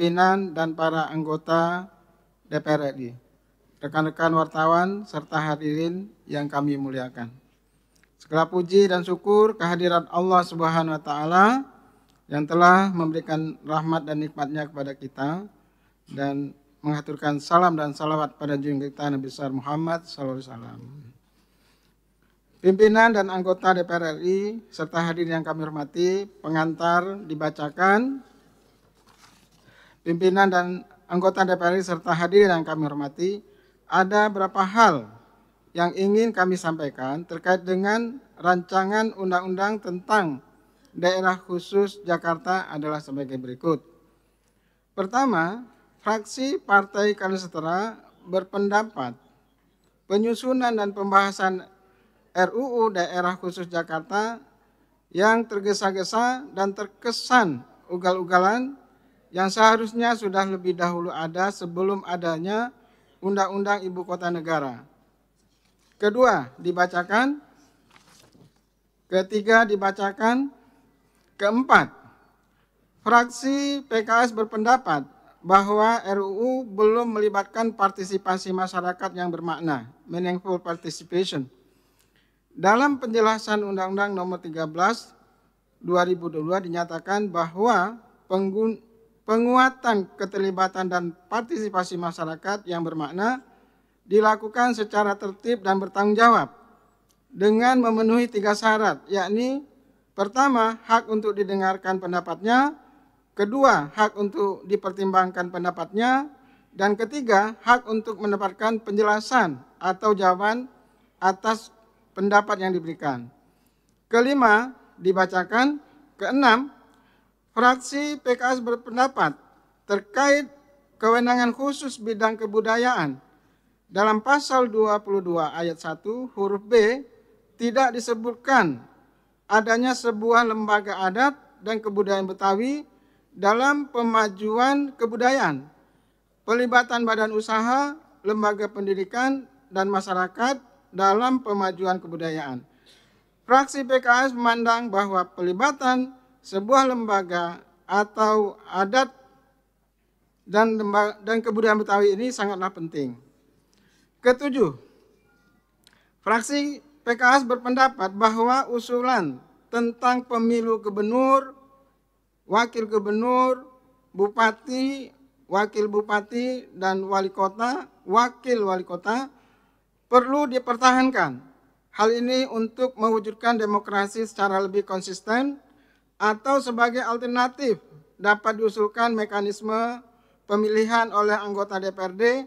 pimpinan dan para anggota DPR RI, rekan-rekan wartawan serta hadirin yang kami muliakan. Segala puji dan syukur kehadirat Allah Subhanahu wa taala yang telah memberikan rahmat dan nikmatnya kepada kita dan mengaturkan salam dan salawat pada junjungan kita Nabi besar Muhammad sallallahu alaihi wasallam. Pimpinan dan anggota DPR RI serta hadirin yang kami hormati, pengantar dibacakan. Pimpinan dan anggota DPR RI serta hadirin yang kami hormati, ada beberapa hal yang ingin kami sampaikan terkait dengan rancangan undang-undang tentang daerah khusus Jakarta adalah sebagai berikut. Pertama, fraksi Partai Keadilan Sejahtera berpendapat penyusunan dan pembahasan RUU Daerah Khusus Jakarta yang tergesa-gesa dan terkesan ugal-ugalan yang seharusnya sudah lebih dahulu ada sebelum adanya Undang-Undang Ibu Kota Negara. Kedua, dibacakan. Ketiga, dibacakan. Keempat, fraksi PKS berpendapat bahwa RUU belum melibatkan partisipasi masyarakat yang bermakna, meaningful participation. Dalam penjelasan Undang-Undang Nomor 13 2022 dinyatakan bahwa penguatan keterlibatan dan partisipasi masyarakat yang bermakna dilakukan secara tertib dan bertanggung jawab dengan memenuhi 3 syarat, yakni pertama, hak untuk didengarkan pendapatnya, kedua, hak untuk dipertimbangkan pendapatnya, dan ketiga, hak untuk mendapatkan penjelasan atau jawaban atas pendapat yang diberikan. Kelima, dibacakan. Keenam, fraksi PKS berpendapat terkait kewenangan khusus bidang kebudayaan. Dalam pasal 22 ayat 1 huruf B tidak disebutkan adanya sebuah lembaga adat dan kebudayaan Betawi dalam pemajuan kebudayaan, pelibatan badan usaha, lembaga pendidikan, dan masyarakat dalam pemajuan kebudayaan. Fraksi PKS memandang bahwa pelibatan sebuah lembaga atau adat dan kebudayaan Betawi ini sangatlah penting. Ketujuh, fraksi PKS berpendapat bahwa usulan tentang pemilu gubernur, wakil gubernur, bupati, wakil bupati, dan wali kota, wakil wali kota perlu dipertahankan. Hal ini untuk mewujudkan demokrasi secara lebih konsisten atau sebagai alternatif dapat diusulkan mekanisme pemilihan oleh anggota DPRD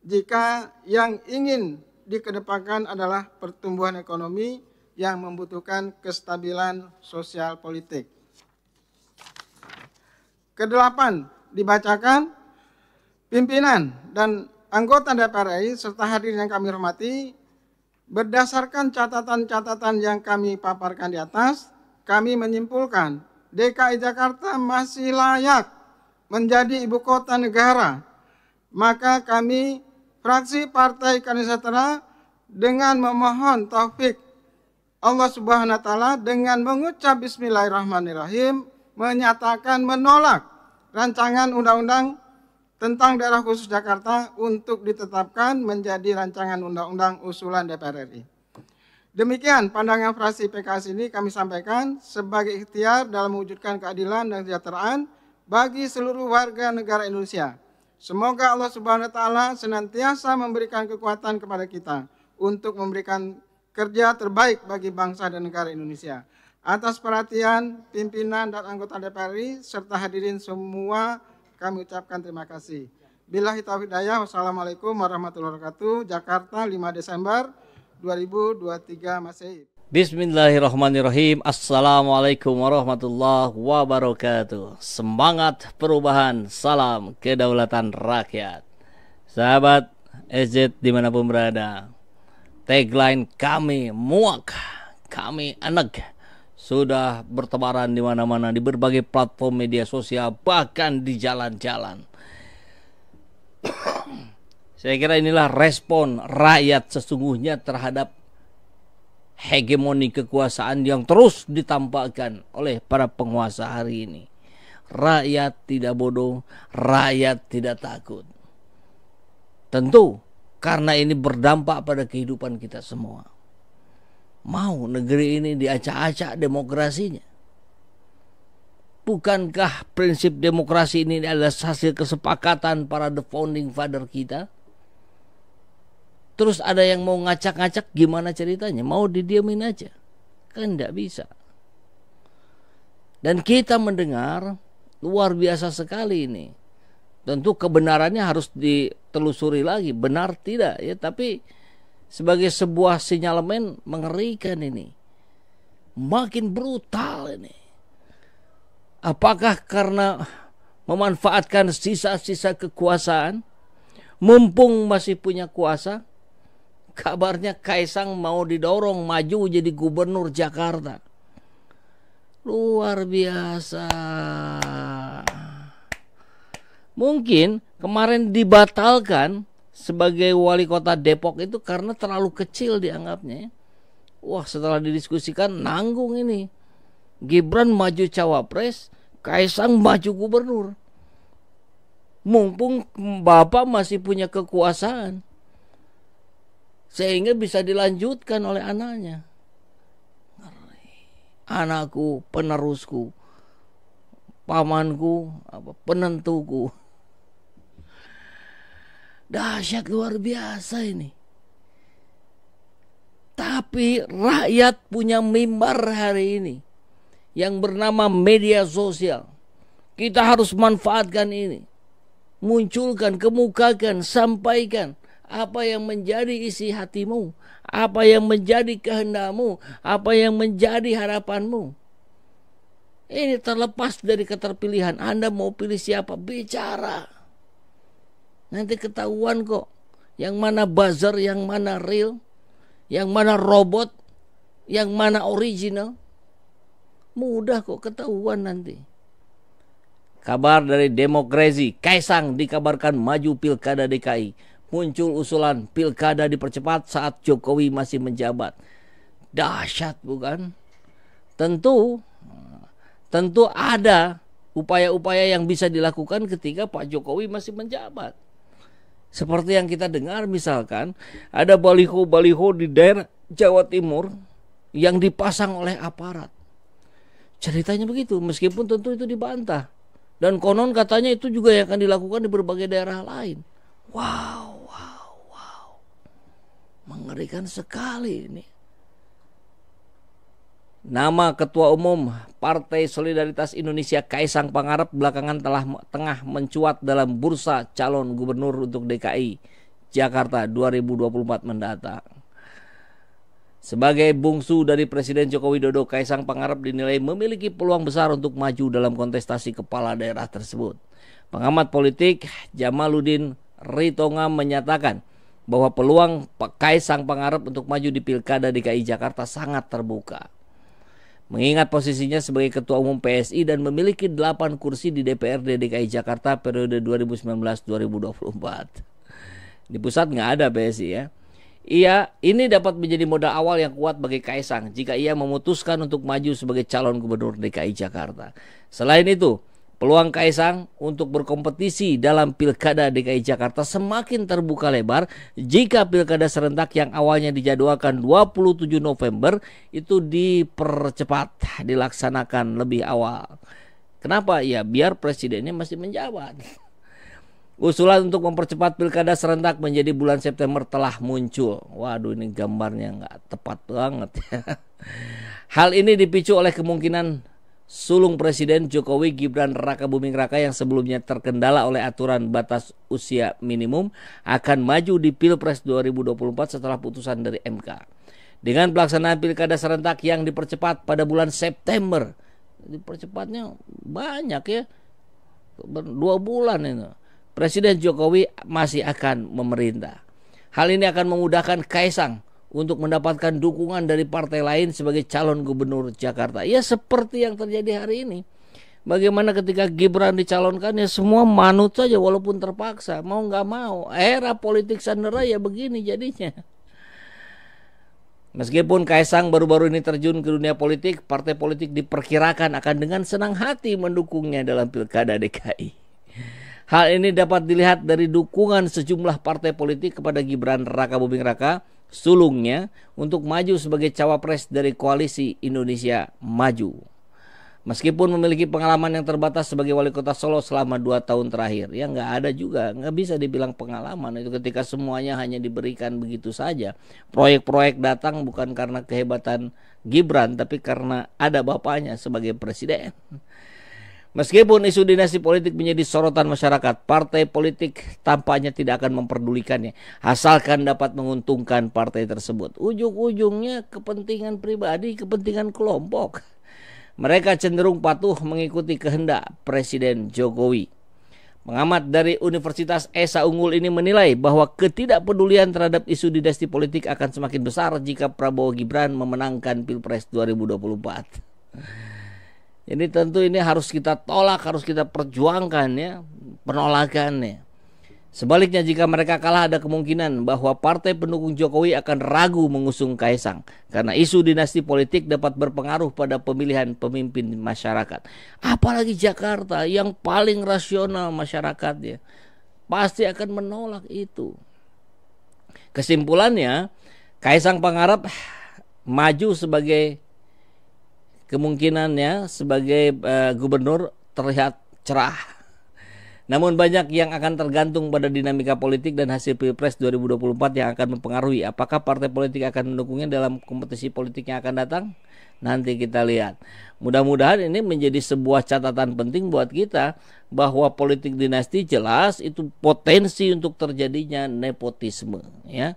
jika yang ingin dikedepankan adalah pertumbuhan ekonomi yang membutuhkan kestabilan sosial politik. Kedelapan, dibacakan. Pimpinan dan anggota DPR RI serta hadirin yang kami hormati, berdasarkan catatan-catatan yang kami paparkan di atas, kami menyimpulkan DKI Jakarta masih layak menjadi ibu kota negara. Maka kami, fraksi Partai Keadilan Sejahtera, dengan memohon taufik Allah Subhanahu wa taala dengan mengucap bismillahirrahmanirrahim menyatakan menolak rancangan undang-undang tentang daerah khusus Jakarta untuk ditetapkan menjadi rancangan undang-undang usulan DPR RI. Demikian pandangan fraksi PKS ini kami sampaikan sebagai ikhtiar dalam mewujudkan keadilan dan kesejahteraan bagi seluruh warga negara Indonesia. Semoga Allah Subhanahu wa taala senantiasa memberikan kekuatan kepada kita untuk memberikan kerja terbaik bagi bangsa dan negara Indonesia. Atas perhatian pimpinan dan anggota DPR RI serta hadirin semua, kami ucapkan terima kasih. Billahi taufiq hidayah. Wassalamualaikum warahmatullahi wabarakatuh. Jakarta, 5 Desember 2023 Masehi. Bismillahirrahmanirrahim. Assalamualaikum warahmatullahi wabarakatuh. Semangat perubahan, salam kedaulatan rakyat. Sahabat SZ dimanapun berada, tagline kami muak, kami enak sudah bertebaran di mana-mana, di berbagai platform media sosial, bahkan di jalan-jalan. Saya kira inilah respon rakyat sesungguhnya terhadap hegemoni kekuasaan yang terus ditampakkan oleh para penguasa hari ini. rakyat tidak bodoh, rakyat tidak takut. Tentu karena ini berdampak pada kehidupan kita semua. Mau negeri ini diacak-acak demokrasinya? Bukankah prinsip demokrasi ini adalah hasil kesepakatan para the founding father kita? Terus ada yang mau ngacak-ngacak, gimana ceritanya? Mau didiamin aja? Kan tidak bisa. Dan kita mendengar luar biasa sekali ini. Tentu kebenarannya harus ditelusuri lagi, benar tidak ya, tapi sebagai sebuah sinyalemen mengerikan ini. Makin brutal ini. Apakah karena memanfaatkan sisa-sisa kekuasaan, mumpung masih punya kuasa? Kabarnya Kaisang mau didorong maju jadi gubernur Jakarta. Luar biasa. Mungkin kemarin dibatalkan sebagai wali kota Depok itu karena terlalu kecil dianggapnya. Wah, setelah didiskusikan nanggung ini. Gibran maju cawapres, Kaisang maju gubernur. Mumpung bapak masih punya kekuasaan, sehingga bisa dilanjutkan oleh anaknya. Anakku, penerusku, pamanku, penentuku. Dahsyat luar biasa ini. Tapi rakyat punya mimbar hari ini yang bernama media sosial. Kita harus manfaatkan ini. Munculkan, kemukakan, sampaikan apa yang menjadi isi hatimu, apa yang menjadi kehendakmu, apa yang menjadi harapanmu. Ini terlepas dari keterpilihan. Anda mau pilih siapa, bicara. Nanti ketahuan kok yang mana buzzer, yang mana real, yang mana robot, yang mana original. Mudah kok ketahuan nanti. Kabar dari Demokrasi, Kaisang dikabarkan maju pilkada DKI. Muncul usulan pilkada dipercepat saat Jokowi masih menjabat. Dahsyat bukan? Tentu ada upaya-upaya yang bisa dilakukan ketika Pak Jokowi masih menjabat. Seperti yang kita dengar misalkan ada baliho-baliho di daerah Jawa Timur yang dipasang oleh aparat. Ceritanya begitu, meskipun tentu itu dibantah. Dan konon katanya itu juga yang akan dilakukan di berbagai daerah lain. Wow. Mengerikan sekali ini. Nama Ketua Umum Partai Solidaritas Indonesia Kaisang Pangarep belakangan tengah mencuat dalam bursa calon gubernur untuk DKI Jakarta 2024 mendatang. Sebagai bungsu dari Presiden Joko Widodo, Kaisang Pangarep dinilai memiliki peluang besar untuk maju dalam kontestasi kepala daerah tersebut. Pengamat politik Jamaluddin Ritonga menyatakan bahwa peluang Kaisang Pangarep untuk maju di Pilkada DKI Jakarta sangat terbuka. Mengingat posisinya sebagai Ketua Umum PSI dan memiliki 8 kursi di DPRD DKI Jakarta periode 2019-2024. Di pusat nggak ada PSI ya. Ini dapat menjadi modal awal yang kuat bagi Kaisang jika ia memutuskan untuk maju sebagai calon gubernur DKI Jakarta. Selain itu, peluang Kaisang untuk berkompetisi dalam Pilkada DKI Jakarta semakin terbuka lebar jika Pilkada serentak yang awalnya dijadwalkan 27 November itu dipercepat, dilaksanakan lebih awal. Kenapa? Ya biar presidennya masih menjabat. Usulan untuk mempercepat Pilkada serentak menjadi bulan September telah muncul. Waduh, ini gambarnya nggak tepat banget ya. Hal ini dipicu oleh kemungkinan sulung Presiden Jokowi Gibran Rakabuming Raka yang sebelumnya terkendala oleh aturan batas usia minimum akan maju di Pilpres 2024 setelah putusan dari MK. Dengan pelaksanaan Pilkada serentak yang dipercepat pada bulan September, dipercepatnya banyak ya, 2 bulan itu. Presiden Jokowi masih akan memerintah. Hal ini akan memudahkan Kaisang untuk mendapatkan dukungan dari partai lain sebagai calon gubernur Jakarta. Ya seperti yang terjadi hari ini. Bagaimana ketika Gibran dicalonkan ya semua manut saja walaupun terpaksa. Mau nggak mau. Era politik sandera ya begini jadinya. Meskipun Kaisang baru-baru ini terjun ke dunia politik, partai politik diperkirakan akan dengan senang hati mendukungnya dalam Pilkada DKI. Hal ini dapat dilihat dari dukungan sejumlah partai politik kepada Gibran Rakabuming Raka, sulungnya, untuk maju sebagai cawapres dari koalisi Indonesia Maju. Meskipun memiliki pengalaman yang terbatas sebagai wali kota Solo selama 2 tahun terakhir, ya nggak ada juga, nggak bisa dibilang pengalaman itu ketika semuanya hanya diberikan begitu saja. Proyek-proyek datang bukan karena kehebatan Gibran, tapi karena ada bapaknya sebagai presiden. Meskipun isu dinasti politik menjadi sorotan masyarakat, partai politik tampaknya tidak akan memperdulikannya, asalkan dapat menguntungkan partai tersebut. Ujung-ujungnya kepentingan pribadi, kepentingan kelompok. Mereka cenderung patuh mengikuti kehendak Presiden Jokowi. Pengamat dari Universitas Esa Unggul ini menilai bahwa ketidakpedulian terhadap isu dinasti politik akan semakin besar jika Prabowo Gibran memenangkan Pilpres 2024. Jadi tentu ini harus kita tolak, harus kita perjuangkan ya, penolakannya. Sebaliknya jika mereka kalah ada kemungkinan bahwa partai pendukung Jokowi akan ragu mengusung Kaisang karena isu dinasti politik dapat berpengaruh pada pemilihan pemimpin masyarakat. Apalagi Jakarta yang paling rasional masyarakatnya pasti akan menolak itu. Kesimpulannya, Kaisang Pangarep maju sebagai kemungkinannya sebagai gubernur terlihat cerah. Namun banyak yang akan tergantung pada dinamika politik dan hasil Pilpres 2024 yang akan mempengaruhi apakah partai politik akan mendukungnya dalam kompetisi politik yang akan datang. Nanti kita lihat. Mudah-mudahan ini menjadi sebuah catatan penting buat kita bahwa politik dinasti jelas itu potensi untuk terjadinya nepotisme, ya.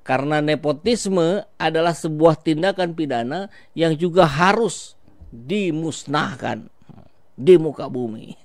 Karena nepotisme adalah sebuah tindakan pidana yang juga harus dimusnahkan di muka bumi.